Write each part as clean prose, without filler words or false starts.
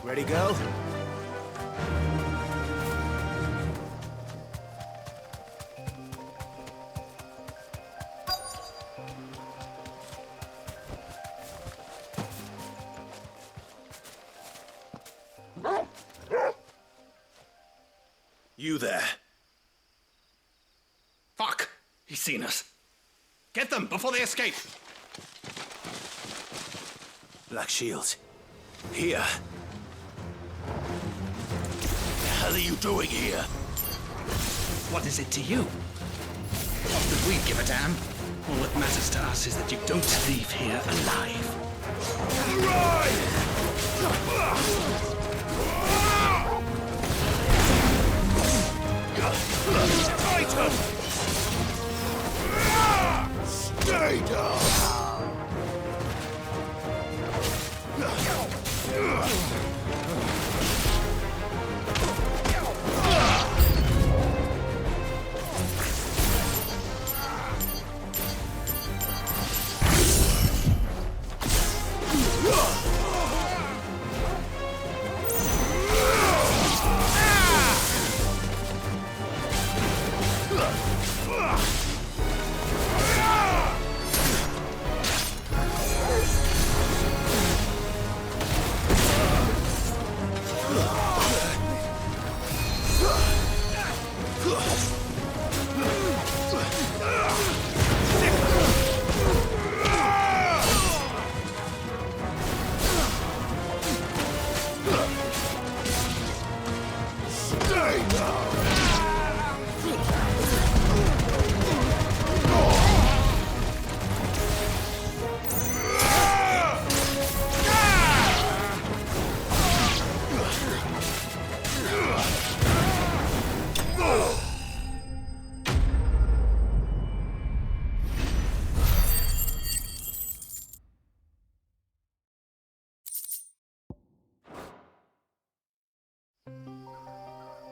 Ready, go? You there. Fuck! He's seen us. Get them before they escape! Black Shields. Here. The hell are you doing here? What is it to you? Not that we give a damn. All that matters to us is that you don't leave here alive. Tighten! Stay down!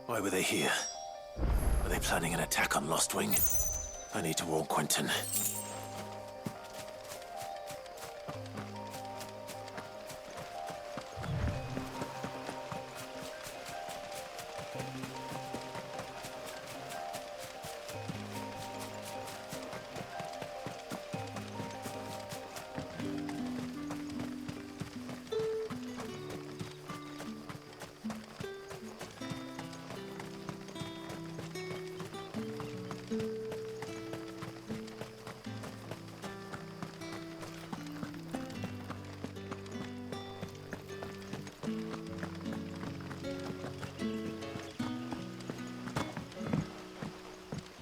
Why were they here? Were they planning an attack on Lostwing? I need to warn Quentin.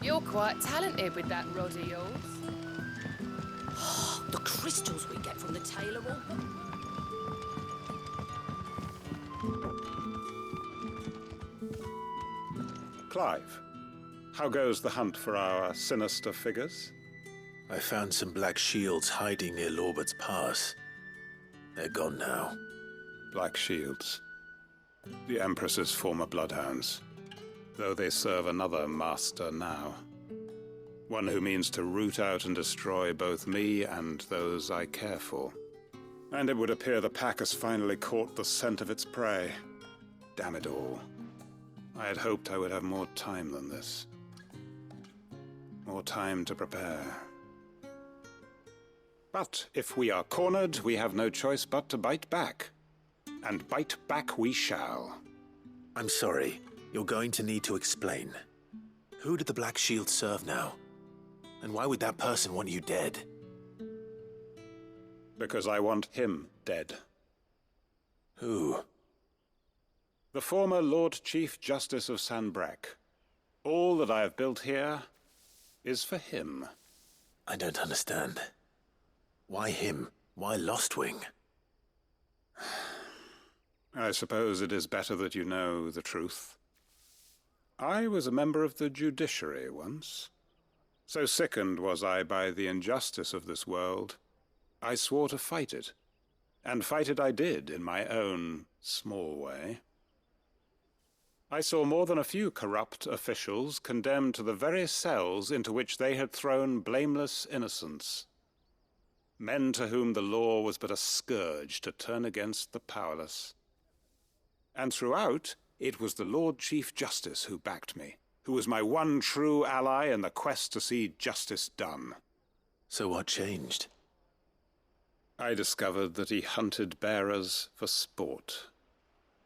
You're quite talented with that rod of yours. The crystals we get from the tailor will... Clive, how goes the hunt for our sinister figures? I found some Black Shields hiding near Lorbert's Pass. They're gone now. Black Shields. The Empress's former bloodhounds. Though they serve another master now. One who means to root out and destroy both me and those I care for. And it would appear the pack has finally caught the scent of its prey. Damn it all. I had hoped I would have more time than this. More time to prepare. But if we are cornered, we have no choice but to bite back. And bite back we shall. I'm sorry. You're going to need to explain. Who did the Black Shield serve now? And why would that person want you dead? Because I want him dead. Who? The former Lord Chief Justice of Sanbreque. All that I have built here is for him. I don't understand. Why him? Why Lostwing? I suppose it is better that you know the truth. I was a member of the judiciary once. So sickened was I by the injustice of this world, I swore to fight it. And fight it I did, in my own small way. I saw more than a few corrupt officials condemned to the very cells into which they had thrown blameless innocents. Men to whom the law was but a scourge to turn against the powerless. And throughout, it was the Lord Chief Justice who backed me, who was my one true ally in the quest to see justice done. So what changed? I discovered that he hunted bearers for sport.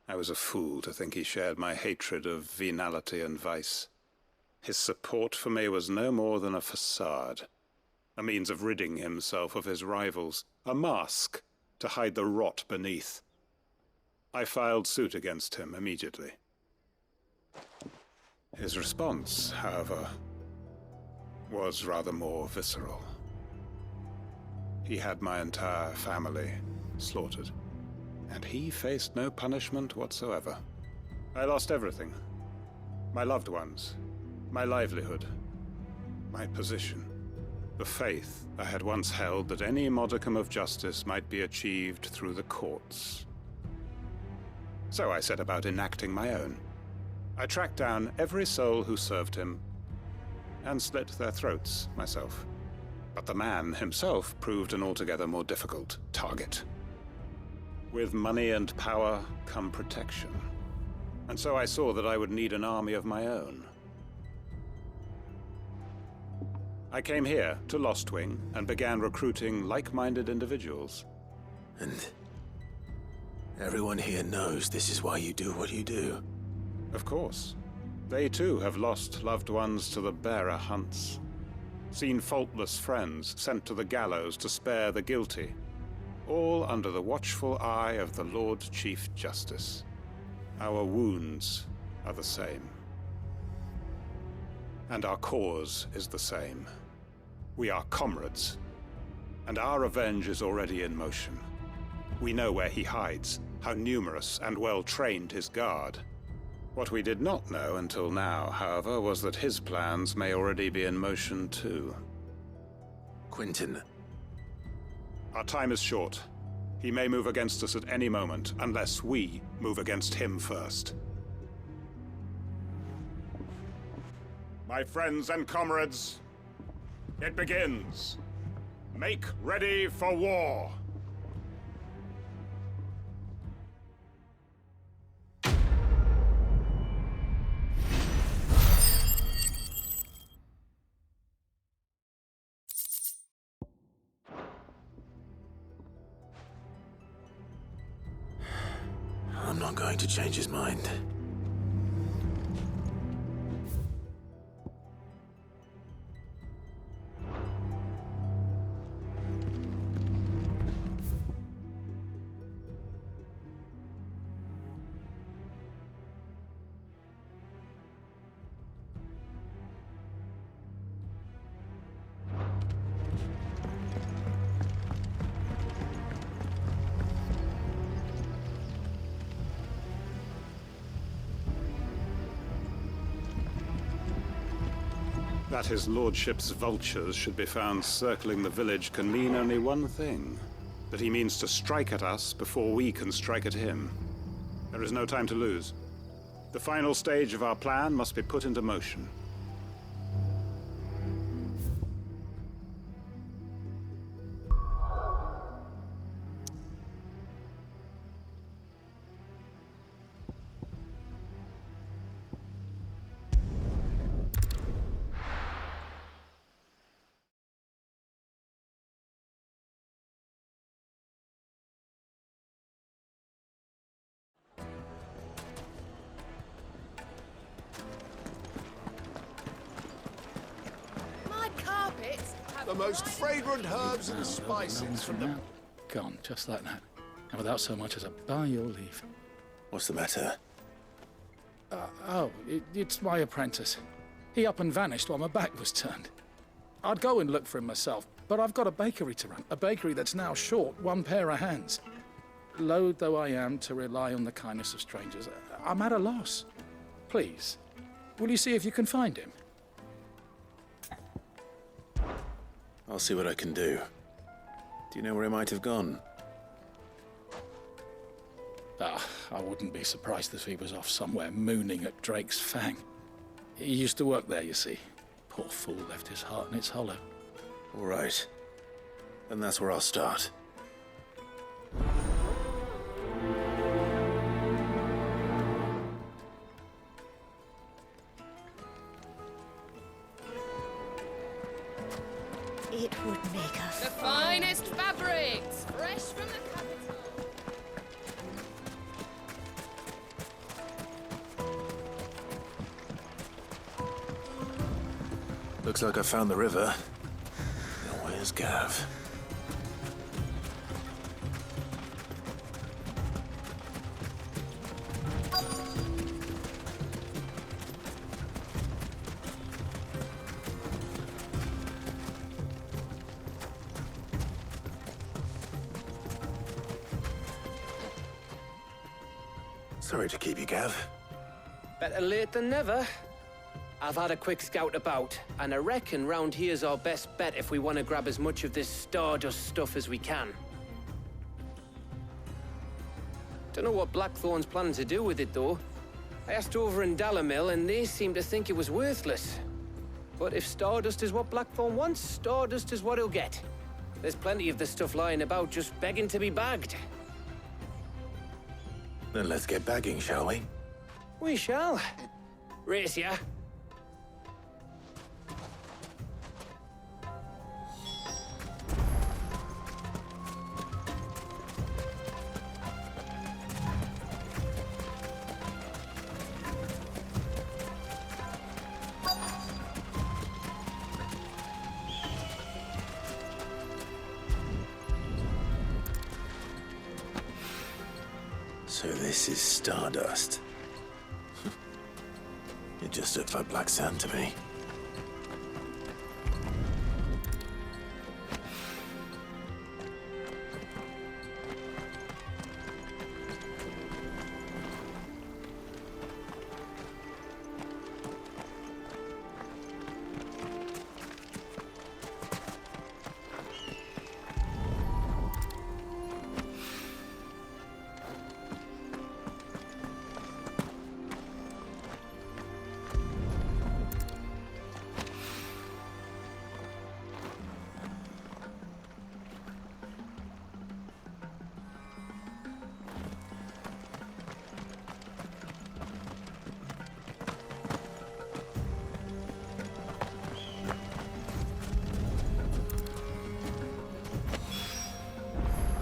I was a fool to think he shared my hatred of venality and vice. His support for me was no more than a facade, a means of ridding himself of his rivals, a mask to hide the rot beneath. I filed suit against him immediately. His response, however, was rather more visceral. He had my entire family slaughtered, and he faced no punishment whatsoever. I lost everything. My loved ones, my livelihood, my position, the faith I had once held that any modicum of justice might be achieved through the courts. So I set about enacting my own. I tracked down every soul who served him and slit their throats myself. But the man himself proved an altogether more difficult target. With money and power come protection. And so I saw that I would need an army of my own. I came here to Lostwing and began recruiting like-minded individuals. And everyone here knows this is why you do what you do. Of course. They too have lost loved ones to the bearer hunts. Seen faultless friends sent to the gallows to spare the guilty. All under the watchful eye of the Lord Chief Justice. Our wounds are the same. And our cause is the same. We are comrades. And our revenge is already in motion. We know where he hides, how numerous and well-trained his guard. What we did not know until now, however, was that his plans may already be in motion too. Quentin. Our time is short. He may move against us at any moment, unless we move against him first. My friends and comrades, it begins. Make ready for war. I'm not going to change his mind. That his lordship's vultures should be found circling the village can mean only one thing. That he means to strike at us before we can strike at him. There is no time to lose. The final stage of our plan must be put into motion. My carpets have The most right- fragrant herbs and spices from the... Gone, just like that. And without so much as a by your leave. What's the matter? It's my apprentice. He up and vanished while my back was turned. I'd go and look for him myself, but I've got a bakery to run. A bakery that's now short one pair of hands. Loath though I am to rely on the kindness of strangers, I'm at a loss. Please, will you see if you can find him? I'll see what I can do. Do you know where he might have gone? I wouldn't be surprised if he was off somewhere mooning at Drake's Fang. He used to work there, you see. Poor fool left his heart in its hollow. All right. Then that's where I'll start. It would make a The finest fabrics, fresh from the capital. Looks like I found the river. Now where's Gav? Sorry to keep you, Gav. Better late than never. I've had a quick scout about, and I reckon round here's our best bet if we want to grab as much of this Stardust stuff as we can. Don't know what Blackthorn's planning to do with it, though. I asked over in Dalamil, and they seem to think it was worthless. But if Stardust is what Blackthorn wants, Stardust is what he'll get. There's plenty of this stuff lying about, just begging to be bagged. Then let's get bagging, shall we? We shall. Race ya. So this is Stardust. It just looked like black sand to me.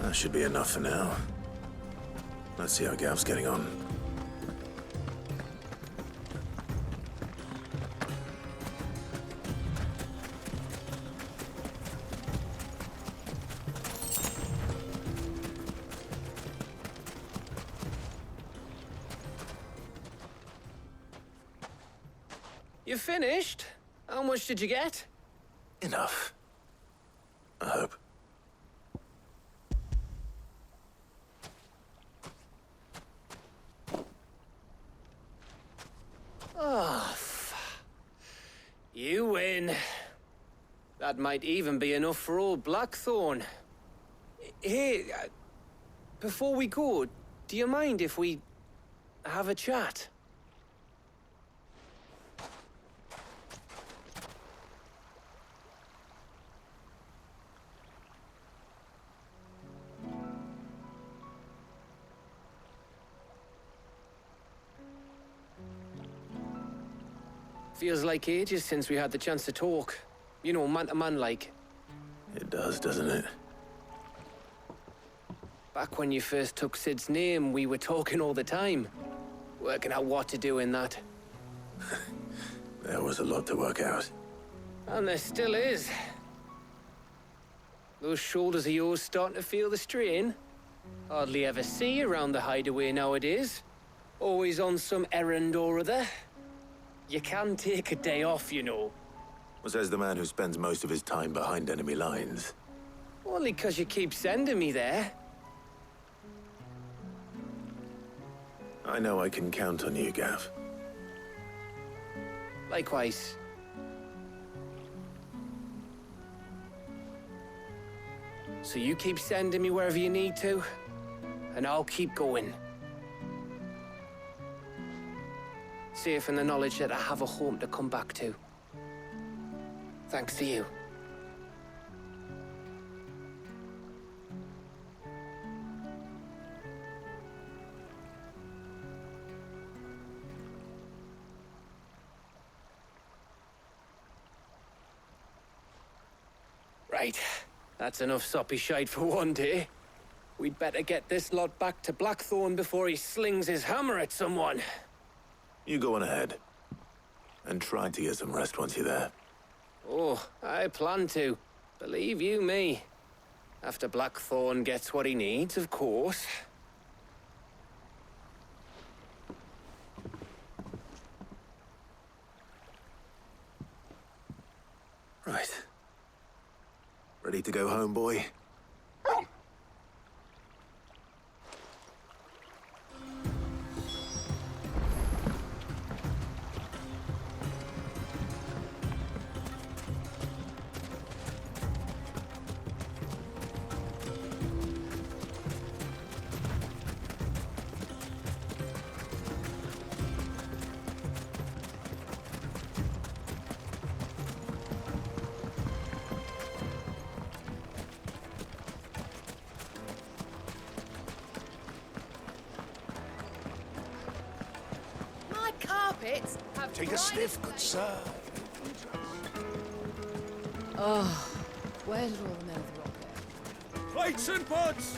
That should be enough for now. Let's see how Gav's getting on. You finished? How much did you get? Enough. I hope. You win. That might even be enough for old Blackthorn. Hey, before we go, do you mind if we have a chat? Feels like ages since we had the chance to talk. You know, man to man like. It does, doesn't it? Back when you first took Sid's name, we were talking all the time. Working out what to do in that. There was a lot to work out. And there still is. Those shoulders of yours starting to feel the strain. Hardly ever see you around the hideaway nowadays. Always on some errand or other. You can take a day off, you know. Says the man who spends most of his time behind enemy lines. Only 'cause you keep sending me there. I know I can count on you, Gav. Likewise. So you keep sending me wherever you need to, and I'll keep going. Safe in the knowledge that I have a home to come back to. Thanks to you. Right. That's enough soppy shite for one day. We'd better get this lot back to Blackthorn before he slings his hammer at someone. You go on ahead. And try to get some rest once you're there. Oh, I plan to. Believe you me. After Blackthorn gets what he needs, of course. Right. Ready to go home, boy? My carpets have Take a dried sniff, as good they- sir. Oh, where did all the men of the rock go? Plates and pots!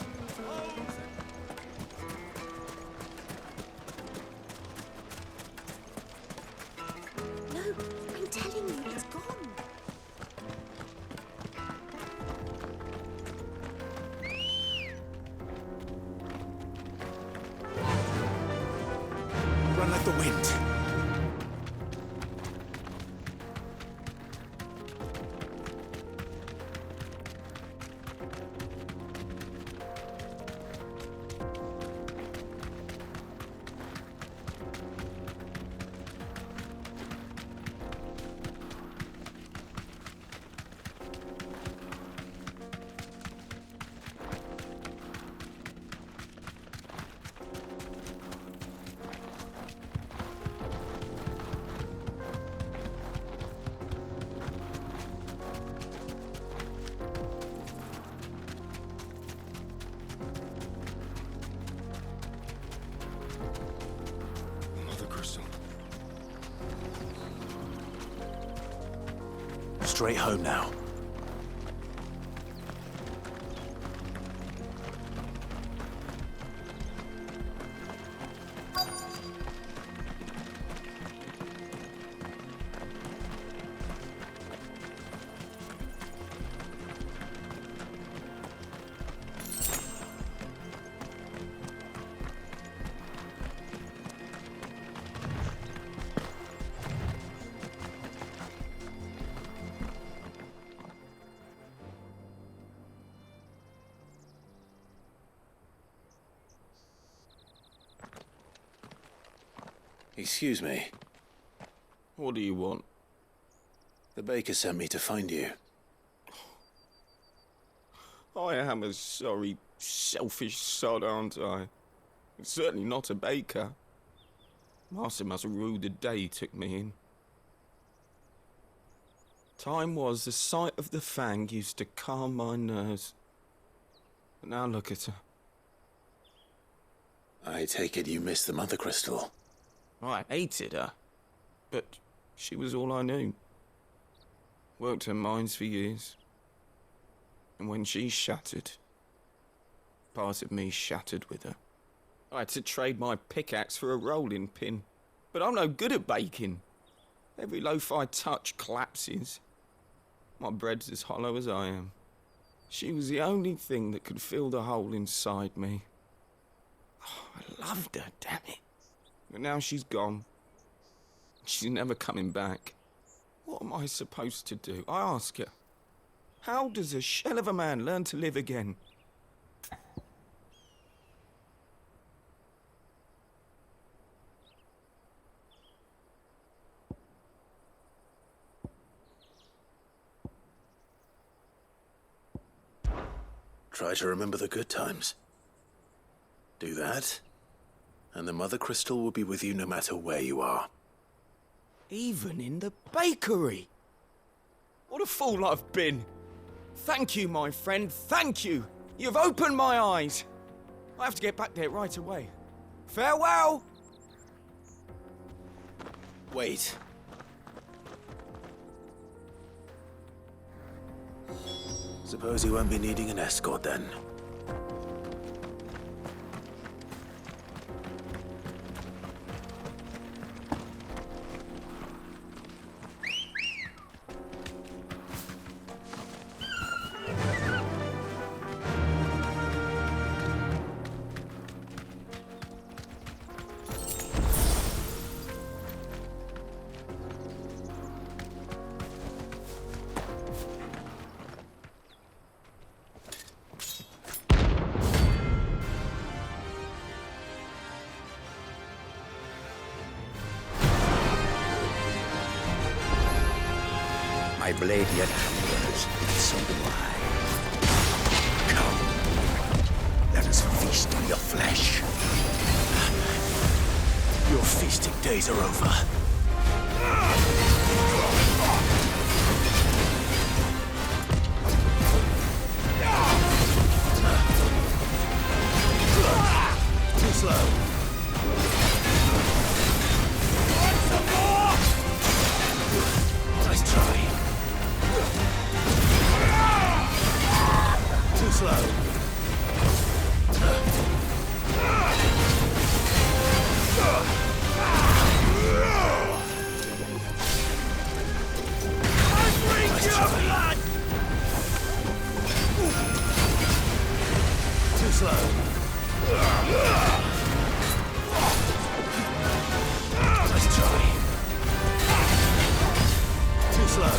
No, I'm telling you, it's gone. Run like the wind. Mother Crystal. Straight home now. Excuse me. What do you want? The baker sent me to find you. I am a sorry, selfish sod, aren't I? Certainly not a baker. Master must have ruled the day he took me in. Time was the sight of the fang used to calm my nerves. But now look at her. I take it you missed the Mother Crystal. I hated her, but she was all I knew. Worked her mines for years. And when she shattered, part of me shattered with her. I had to trade my pickaxe for a rolling pin, but I'm no good at baking. Every loaf I touch collapses. My bread's as hollow as I am. She was the only thing that could fill the hole inside me. Oh, I loved her, damn it. But now she's gone. She's never coming back. What am I supposed to do? I ask her. How does a shell of a man learn to live again? Try to remember the good times. Do that, and the Mother Crystal will be with you no matter where you are. Even in the bakery. What a fool I've been. Thank you, my friend, thank you. You've opened my eyes. I have to get back there right away. Farewell! Wait. Suppose he won't be needing an escort then. My blade yet hungers, so do I. Come, let us feast on your flesh. Your feasting days are over. Too slow. Nice try. Too slow. Nice try. Too slow. Nice try. Too slow.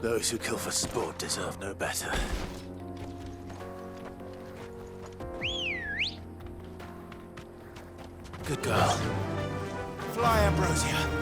Those who kill for sport deserve no better. Good girl. Fly, Ambrosia.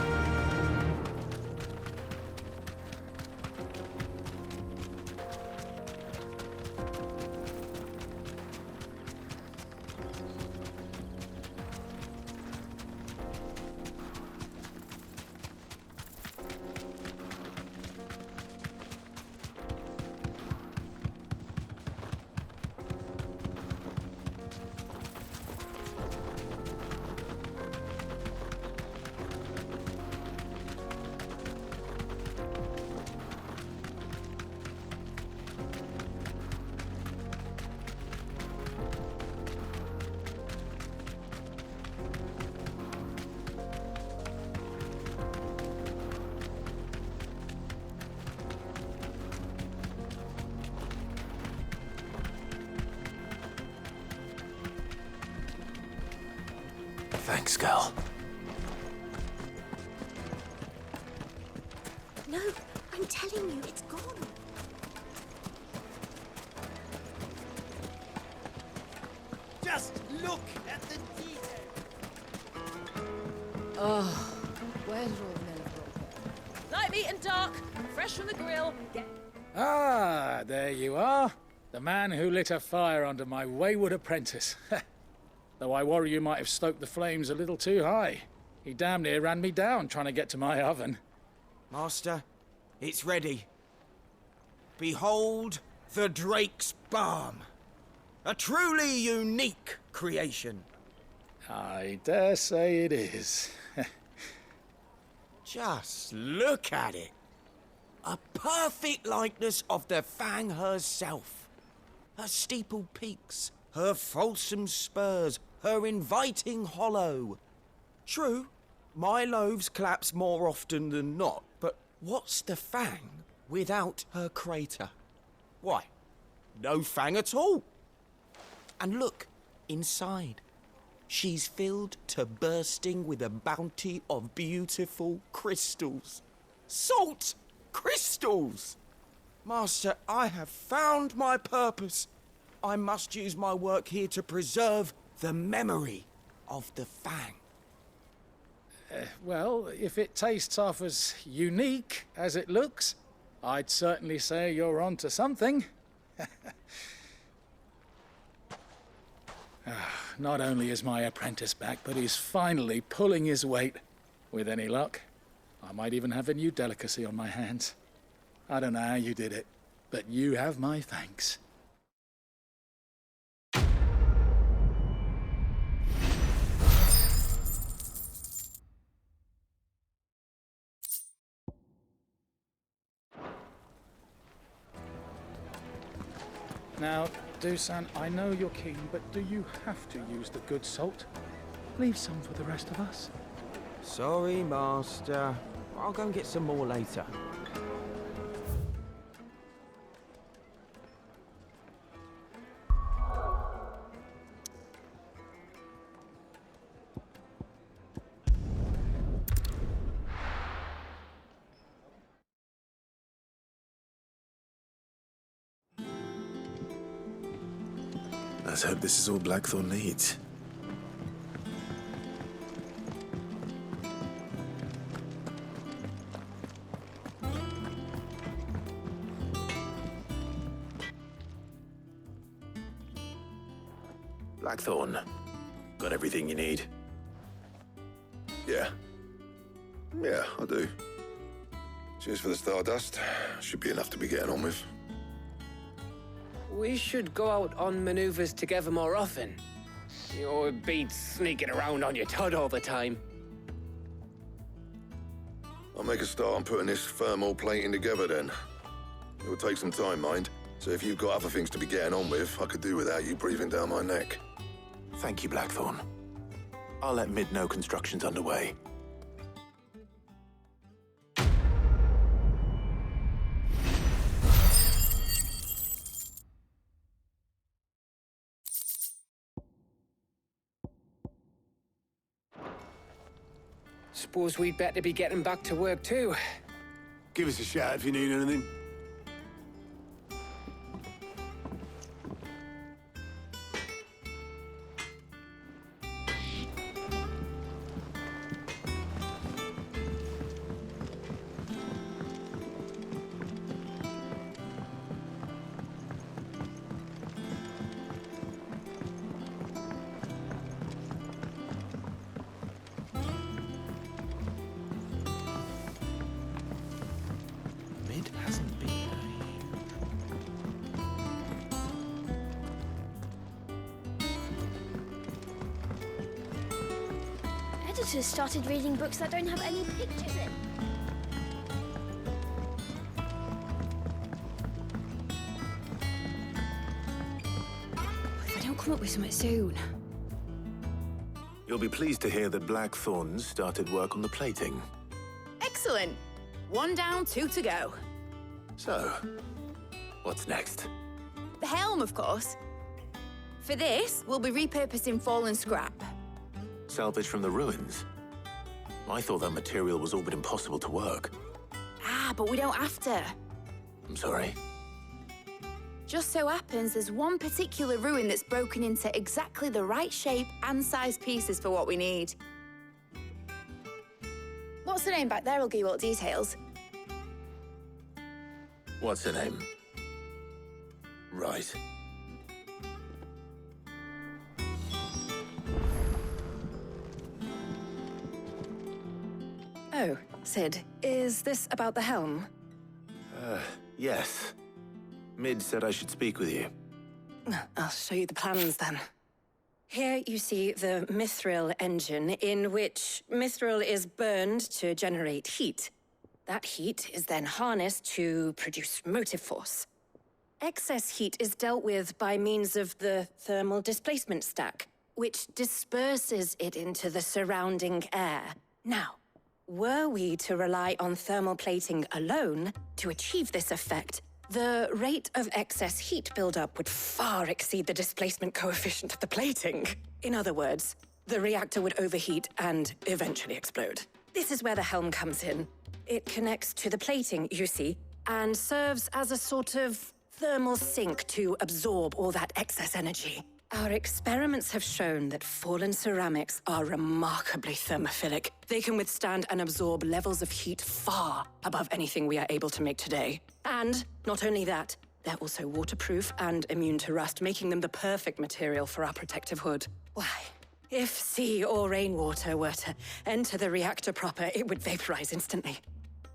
Thanks, girl. No, I'm telling you, it's gone. Just look at the detail. Oh, where did all the men have Light meat and dark, fresh from the grill. Get Ah, there you are. The man who lit a fire under my wayward apprentice. Though I worry you might have stoked the flames a little too high. He damn near ran me down trying to get to my oven. Master, it's ready. Behold the Drake's Balm. A truly unique creation. I dare say it is. Just look at it. A perfect likeness of the Fang herself. Her steeple peaks, her fulsome spurs, her inviting hollow. True, my loaves collapse more often than not, but what's the Fang without her crater? Why, no Fang at all. And look, inside. She's filled to bursting with a bounty of beautiful crystals. Salt crystals! Master, I have found my purpose. I must use my work here to preserve the memory of the Fang. Well, if it tastes half as unique as it looks, I'd certainly say you're onto something. Not only is my apprentice back, but he's finally pulling his weight. With any luck, I might even have a new delicacy on my hands. I don't know how you did it, but you have my thanks. Now, Dusan, I know you're keen, but do you have to use the good salt? Leave some for the rest of us. Sorry, Master. I'll go and get some more later. Let's hope this is all Blackthorn needs. Blackthorn, got everything you need? Yeah. Yeah, I do. Cheers for the stardust. Should be enough to be getting on with. We should go out on maneuvers together more often. You beats sneaking around on your Todd all the time. I'll make a start on putting this thermal plating together then. It will take some time, mind. So if you've got other things to be getting on with, I could do without you breathing down my neck. Thank you, Blackthorn. I'll let Mid know construction's underway. Suppose we'd better be getting back to work too. Give us a shout if you need anything. visitors started reading books that don't have any pictures in. If I don't come up with something soon. You'll be pleased to hear that Blackthorn's started work on the plating. Excellent. 1 down, 2 to go. So, what's next? The helm, of course. For this, we'll be repurposing fallen scrap. Salvage from the ruins? I thought that material was all but impossible to work. Ah, but we don't have to. I'm sorry. Just so happens there's one particular ruin that's broken into exactly the right shape and size pieces for what we need. What's the name back there? I'll give you all the details. What's her name? Right. Oh, Sid, is this about the helm? Yes. Mid said I should speak with you. I'll show you the plans then. Here you see the mithril engine, in which mithril is burned to generate heat. That heat is then harnessed to produce motive force. Excess heat is dealt with by means of the thermal displacement stack, which disperses it into the surrounding air. Now, were we to rely on thermal plating alone to achieve this effect, the rate of excess heat buildup would far exceed the displacement coefficient of the plating. In other words, the reactor would overheat and eventually explode. This is where the helm comes in. It connects to the plating, you see, and serves as a sort of thermal sink to absorb all that excess energy. Our experiments have shown that fallen ceramics are remarkably thermophilic. They can withstand and absorb levels of heat far above anything we are able to make today. And not only that, they're also waterproof and immune to rust, making them the perfect material for our protective hood. Why, if sea or rainwater were to enter the reactor proper, it would vaporize instantly.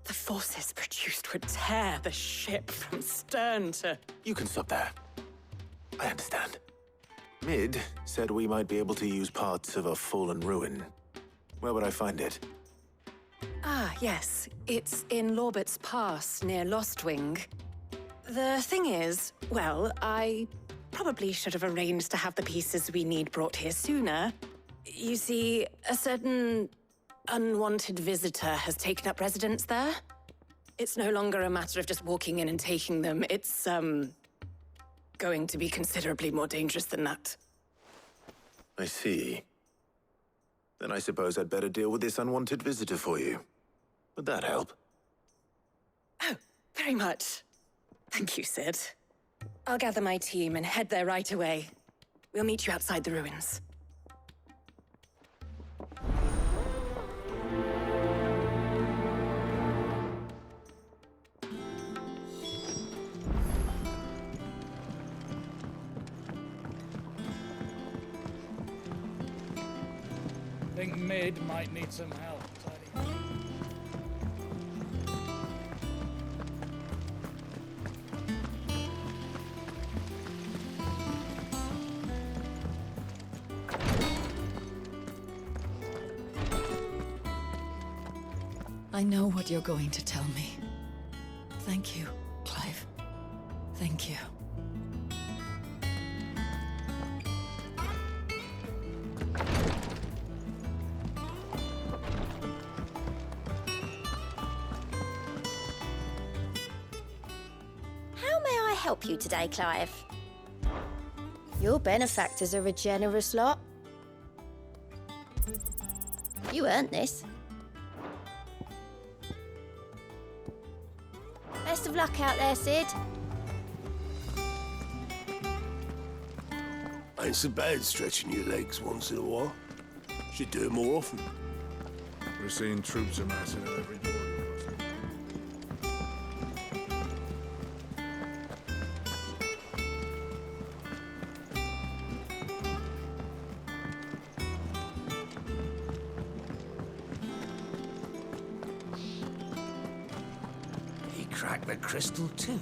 The forces produced would tear the ship from stern to... You can stop there. I understand. Mid said we might be able to use parts of a fallen ruin. Where would I find it? Ah, yes. It's in Lorbert's Pass, near Lostwing. The thing is, well, I probably should have arranged to have the pieces we need brought here sooner. You see, a certain unwanted visitor has taken up residence there. It's no longer a matter of just walking in and taking them. It's, going to be considerably more dangerous than that. I see. Then I suppose I'd better deal with this unwanted visitor for you. Would that help? Oh, very much. Thank you, Sid. I'll gather my team and head there right away. We'll meet you outside the ruins. I think Mid might need some help, Tony. I know what you're going to tell me. Thank you, Clive. Thank you. How may I help you today, Clive? Your benefactors are a generous lot. You earned this. Best of luck out there, Sid. Ain't so bad stretching your legs once in a while. Should do it more often. We're seeing troops amassing at every door. He cracked the crystal too.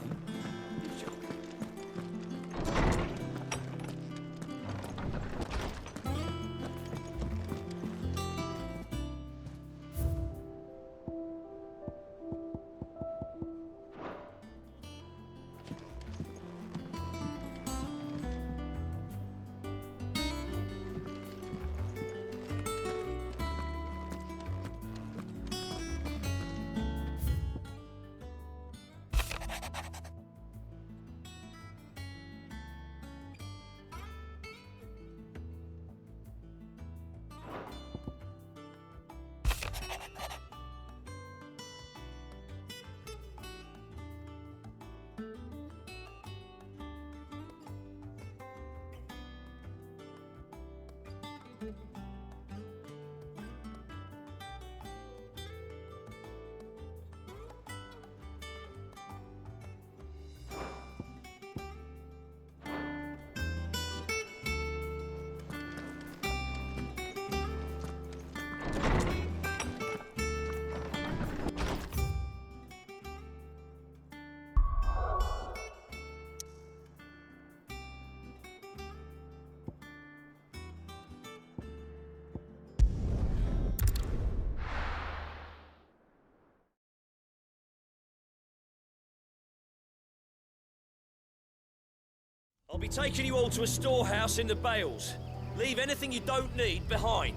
I'll be taking you all to a storehouse in the Bales. Leave anything you don't need behind.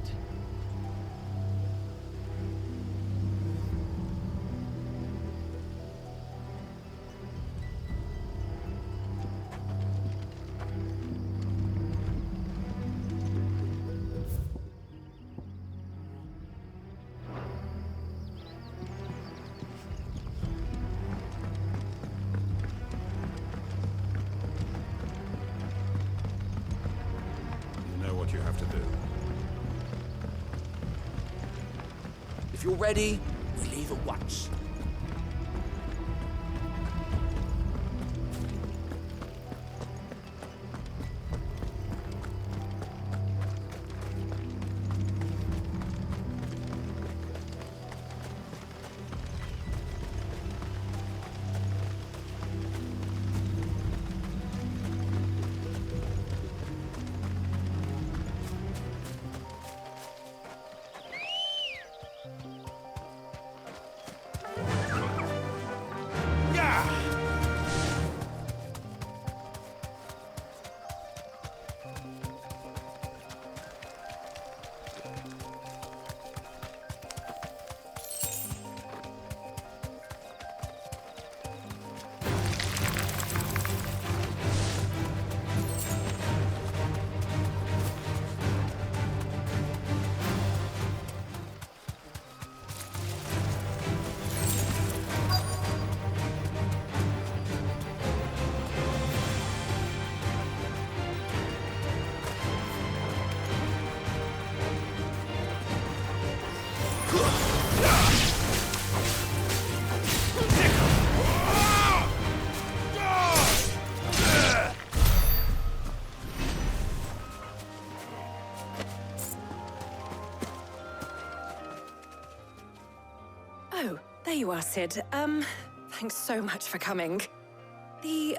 You have to do. If you're ready, we leave at once. Oh, there you are, Sid. Thanks so much for coming. The,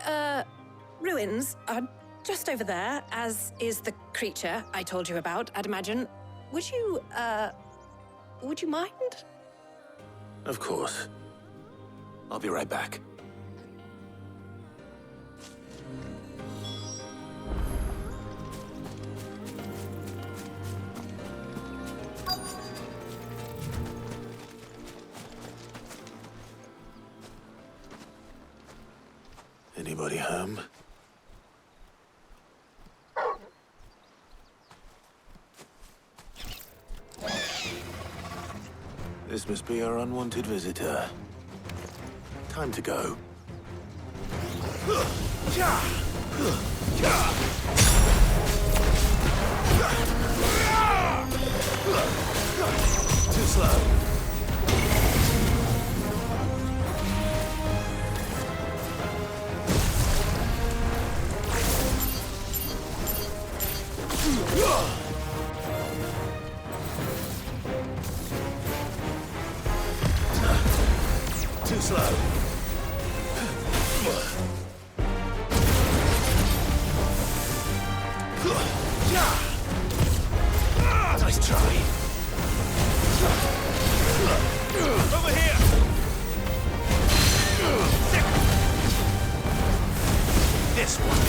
ruins are just over there, as is the creature I told you about, I'd imagine. Would you mind? Of course. I'll be right back. Anybody home? This must be our unwanted visitor. Time to go. Too slow. Too slow. Nice try. Over here. This one.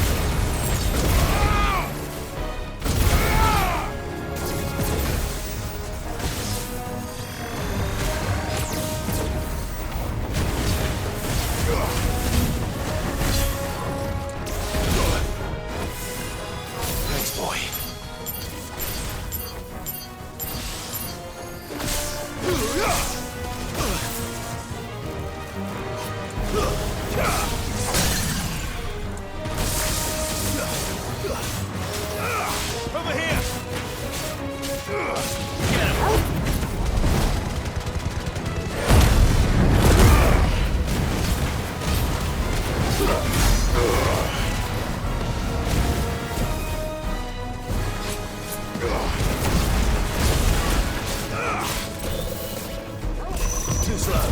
Too slow.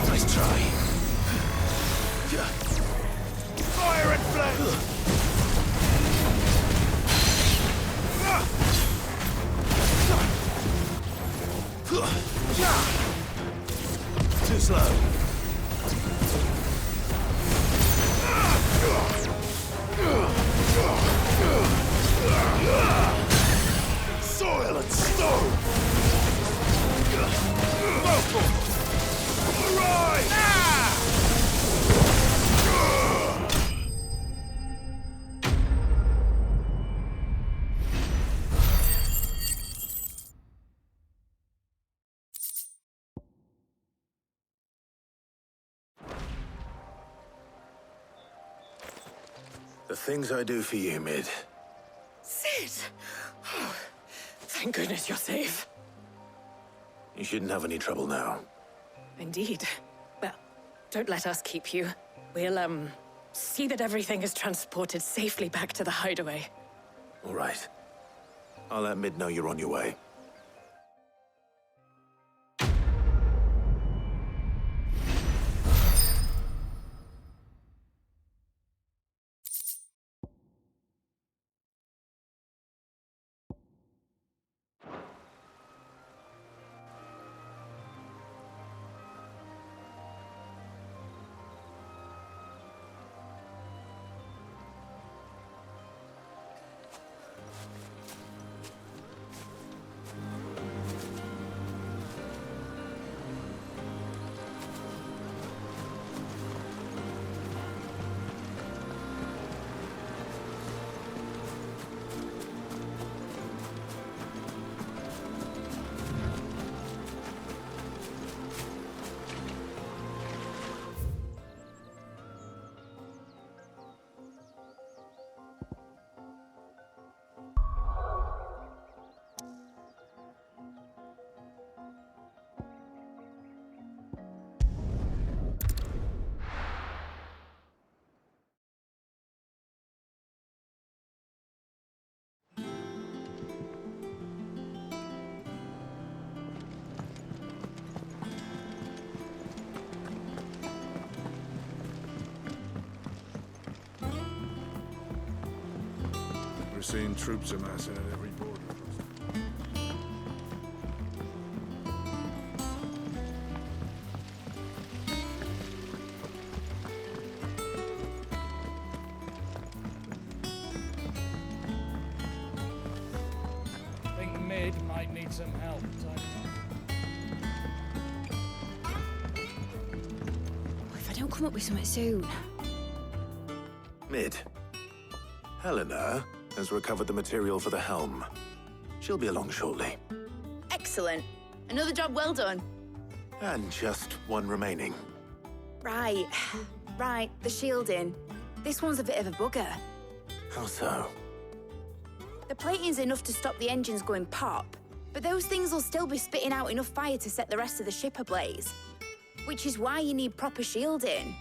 Nice try. Fire and flame! Too slow. Soil and stone! The things I do for you, Mid. Sid! Oh, thank goodness you're safe. You shouldn't have any trouble now. Indeed. Well, don't let us keep you. We'll, see that everything is transported safely back to the hideaway. All right. I'll let Mid know you're on your way. We're seeing troops amassing at every border. I think Mid might need some help. If I don't come up with something soon. Mid. Helena has recovered the material for the helm. She'll be along shortly. Excellent. Another job well done. And just one remaining. Right. Right, the shielding. This one's a bit of a bugger. How so? The plating's enough to stop the engines going pop, but those things will still be spitting out enough fire to set the rest of the ship ablaze. Which is why you need proper shielding.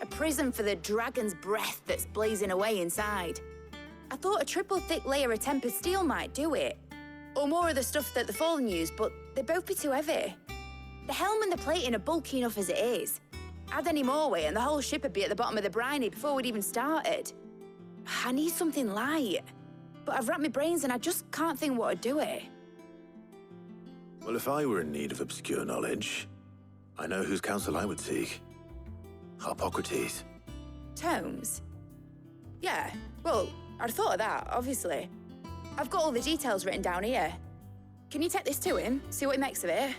A prison for the dragon's breath that's blazing away inside. I thought a triple thick layer of tempered steel might do it. Or more of the stuff that the Fallen use, but they'd both be too heavy. The helm and the plating are bulky enough as it is. Add any more weight and the whole ship would be at the bottom of the briny before we'd even started. I need something light. But I've racked my brains and I just can't think what would do it. Well, if I were in need of obscure knowledge, I know whose counsel I would seek. Harpocrates. Tomes? Yeah, well, I'd thought of that, obviously. I've got all the details written down here. Can you take this to him, see what he makes of it?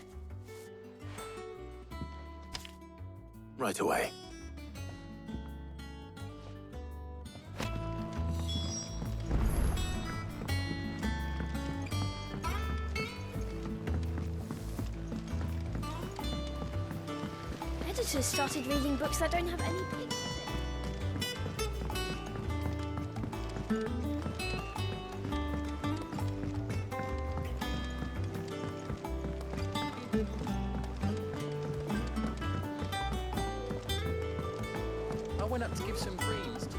Right away. Editors started reading books that don't have any pictures in. I went up to give some greens to the...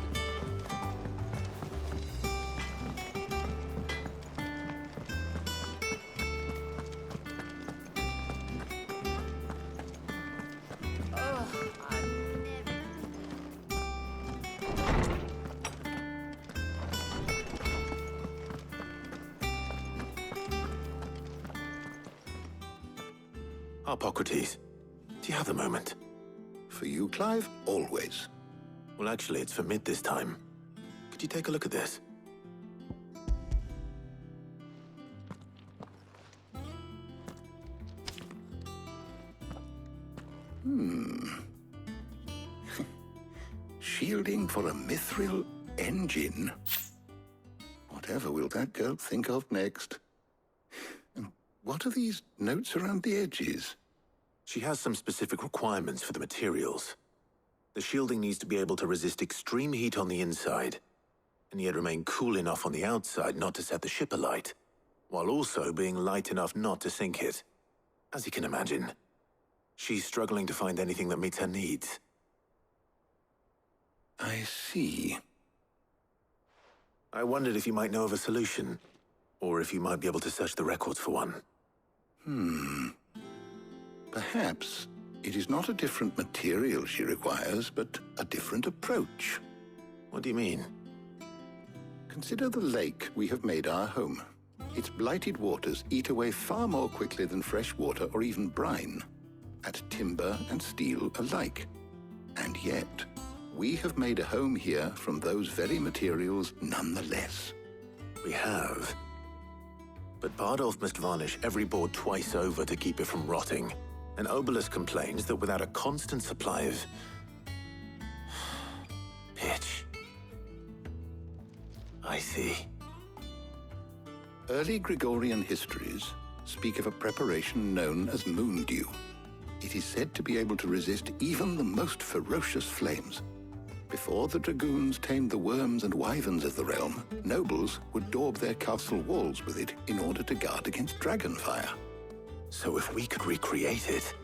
Hippocrates, do you have a moment? For you, Clive, always. Well, actually, it's for mid this time. Could you take a look at this? Shielding for a mithril engine. Whatever will that girl think of next? And what are these notes around the edges? She has some specific requirements for the materials. The shielding needs to be able to resist extreme heat on the inside, and yet remain cool enough on the outside not to set the ship alight, while also being light enough not to sink it. As you can imagine, she's struggling to find anything that meets her needs. I see. I wondered if you might know of a solution, or if you might be able to search the records for one. Perhaps it is not a different material she requires, but a different approach. What do you mean? Consider the lake we have made our home. Its blighted waters eat away far more quickly than fresh water or even brine, at timber and steel alike. And yet, we have made a home here from those very materials nonetheless. We have. But Bardolph must varnish every board twice over to keep it from rotting. And Obelus complains that without a constant supply of... pitch. I see. Early Gregorian histories speak of a preparation known as moon dew. It is said to be able to resist even the most ferocious flames. Before the dragoons tamed the worms and wyverns of the realm, nobles would daub their castle walls with it in order to guard against dragonfire. So if we could recreate it...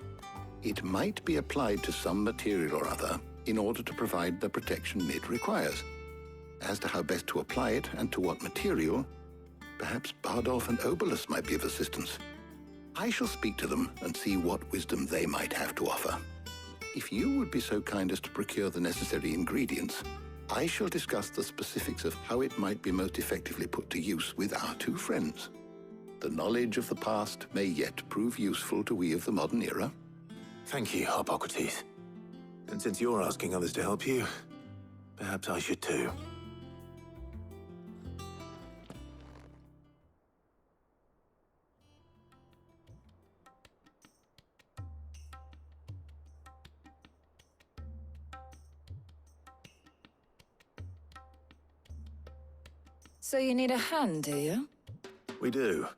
It might be applied to some material or other in order to provide the protection it requires. As to how best to apply it and to what material, perhaps Bardolph and Obelus might be of assistance. I shall speak to them and see what wisdom they might have to offer. If you would be so kind as to procure the necessary ingredients, I shall discuss the specifics of how it might be most effectively put to use with our two friends. The knowledge of the past may yet prove useful to we of the modern era. Thank you, Hippocrates. And since you're asking others to help you, perhaps I should too. So you need a hand, do you? We do.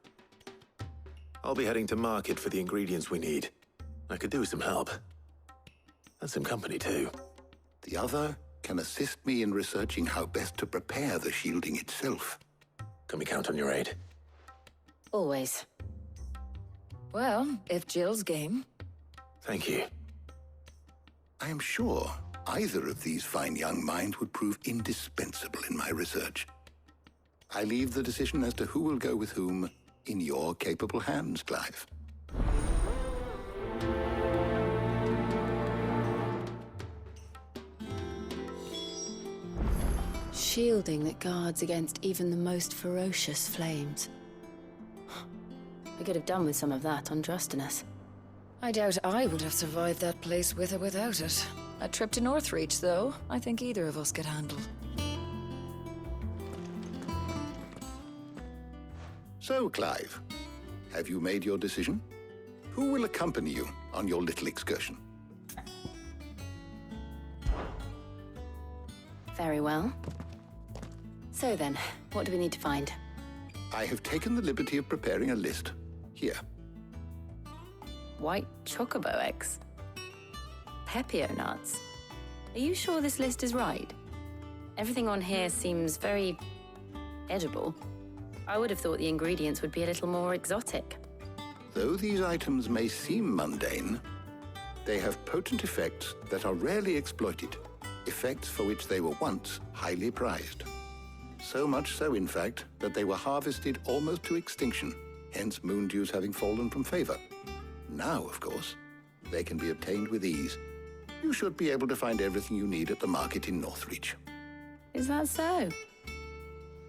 I'll be heading to market for the ingredients we need. I could do with some help. And some company, too. The other can assist me in researching how best to prepare the shielding itself. Can we count on your aid? Always. Well, if Jill's game. Thank you. I am sure either of these fine young minds would prove indispensable in my research. I leave the decision as to who will go with whom in your capable hands, Clive. Shielding that guards against even the most ferocious flames. We could have done with some of that on Drustinus. I doubt I would have survived that place with or without it. A trip to Northreach, though, I think either of us could handle. So, Clive, have you made your decision? Who will accompany you on your little excursion? Very well. So then, what do we need to find? I have taken the liberty of preparing a list. Here. White chocobo eggs. Pepio nuts. Are you sure this list is right? Everything on here seems very edible. I would have thought the ingredients would be a little more exotic. Though these items may seem mundane, they have potent effects that are rarely exploited. effects for which they were once highly prized. So much so, in fact, that they were harvested almost to extinction, hence moon dews having fallen from favor. Now, of course, they can be obtained with ease. You should be able to find everything you need at the market in Northreach. Is that so?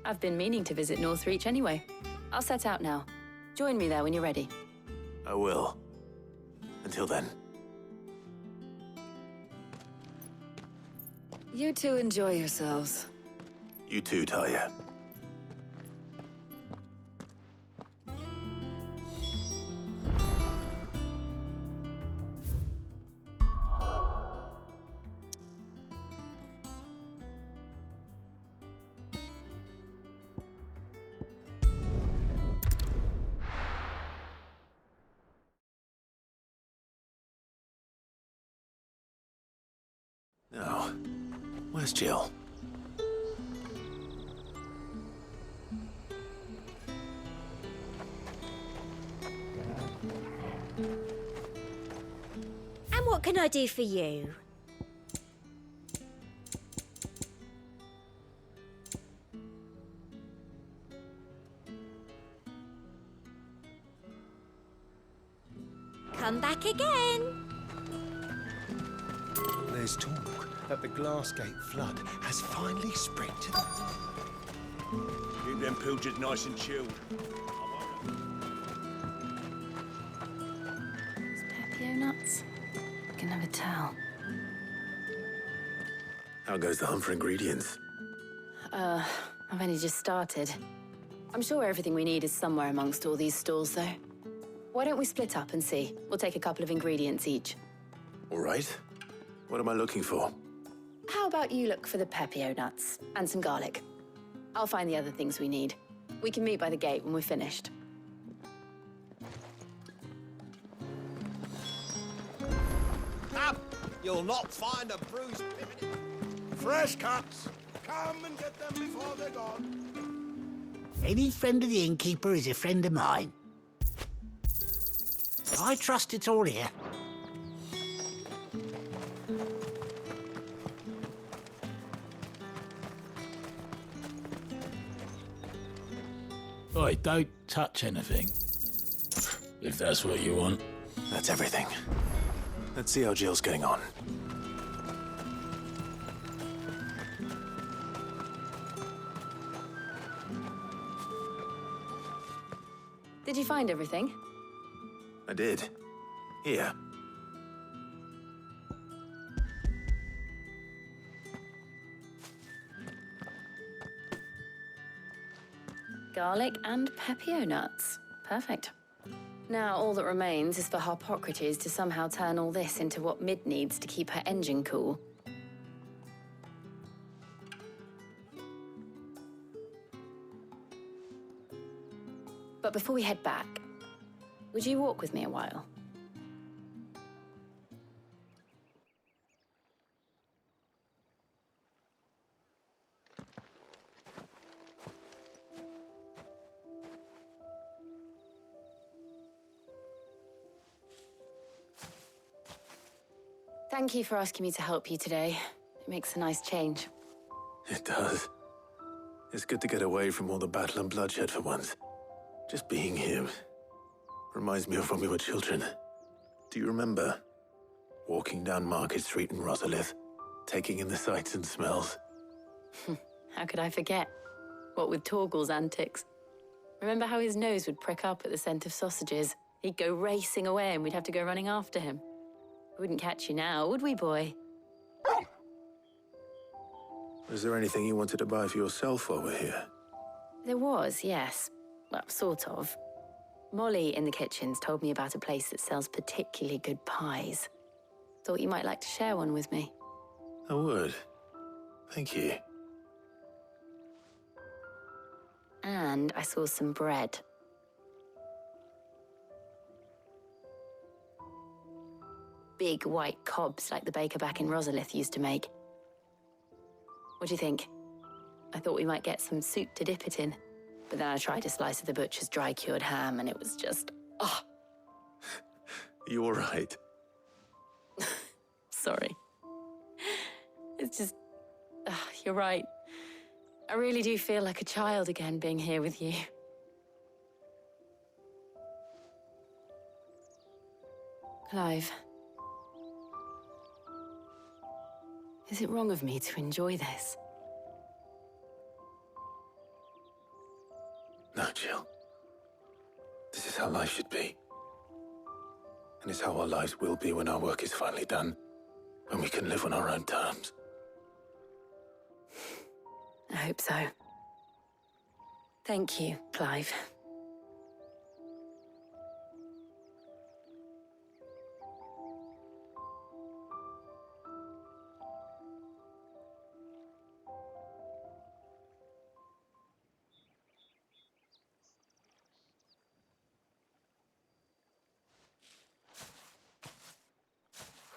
I've been meaning to visit Northreach anyway. I'll set out now. Join me there when you're ready. I will. Until then. You two enjoy yourselves. You too, Talia. Now, where's Jill? And what can I do for you? Come back again. There's talk that the Glassgate flood has finally spread to the... Keep them pilgers nice and chilled. Pepio nuts? I can never tell. How goes the hunt for ingredients? I've only just started. I'm sure everything we need is somewhere amongst all these stalls, though. Why don't we split up and see? We'll take a couple of ingredients each. All right. What am I looking for? How about you look for the Pepio nuts and some garlic? I'll find the other things we need. We can meet by the gate when we're finished. Up! You'll not find a bruised pivot. Fresh cuts! Come and get them before they're gone. Any friend of the innkeeper is a friend of mine. I trust it's all here. Oi, don't touch anything. If that's what you want. That's everything. Let's see how Jill's getting on. Did you find everything? I did. Here. Garlic and Pepio nuts. Perfect. Now all that remains is for Harpocrates to somehow turn all this into what Mid needs to keep her engine cool. But before we head back, would you walk with me a while? Thank you for asking me to help you today. It makes a nice change. It does. It's good to get away from all the battle and bloodshed for once. Just being here reminds me of when we were children. Do you remember? Walking down Market Street in Rosalith, taking in the sights and smells. How could I forget? What with Torgal's antics. Remember how his nose would prick up at the scent of sausages? He'd go racing away and we'd have to go running after him. We wouldn't catch you now, would we, boy? Was there anything you wanted to buy for yourself while we're here? There was, yes. Well, sort of. Molly in the kitchens told me about a place that sells particularly good pies. Thought you might like to share one with me. I would. Thank you. And I saw some bread. Big white cobs like the baker back in Rosalith used to make. What do you think? I thought we might get some soup to dip it in. But then I tried a slice of the butcher's dry-cured ham and it was just... oh! You all right? Sorry. It's just... you're right. I really do feel like a child again being here with you. Clive. Is it wrong of me to enjoy this? No, Jill. This is how life should be. And it's how our lives will be when our work is finally done. When we can live on our own terms. I hope so. Thank you, Clive.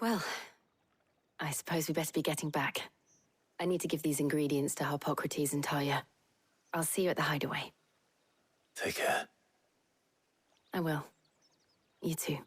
Well, I suppose we best be getting back. I need to give these ingredients to Harpocrates and Talia. I'll see you at the hideaway. Take care. I will. You too.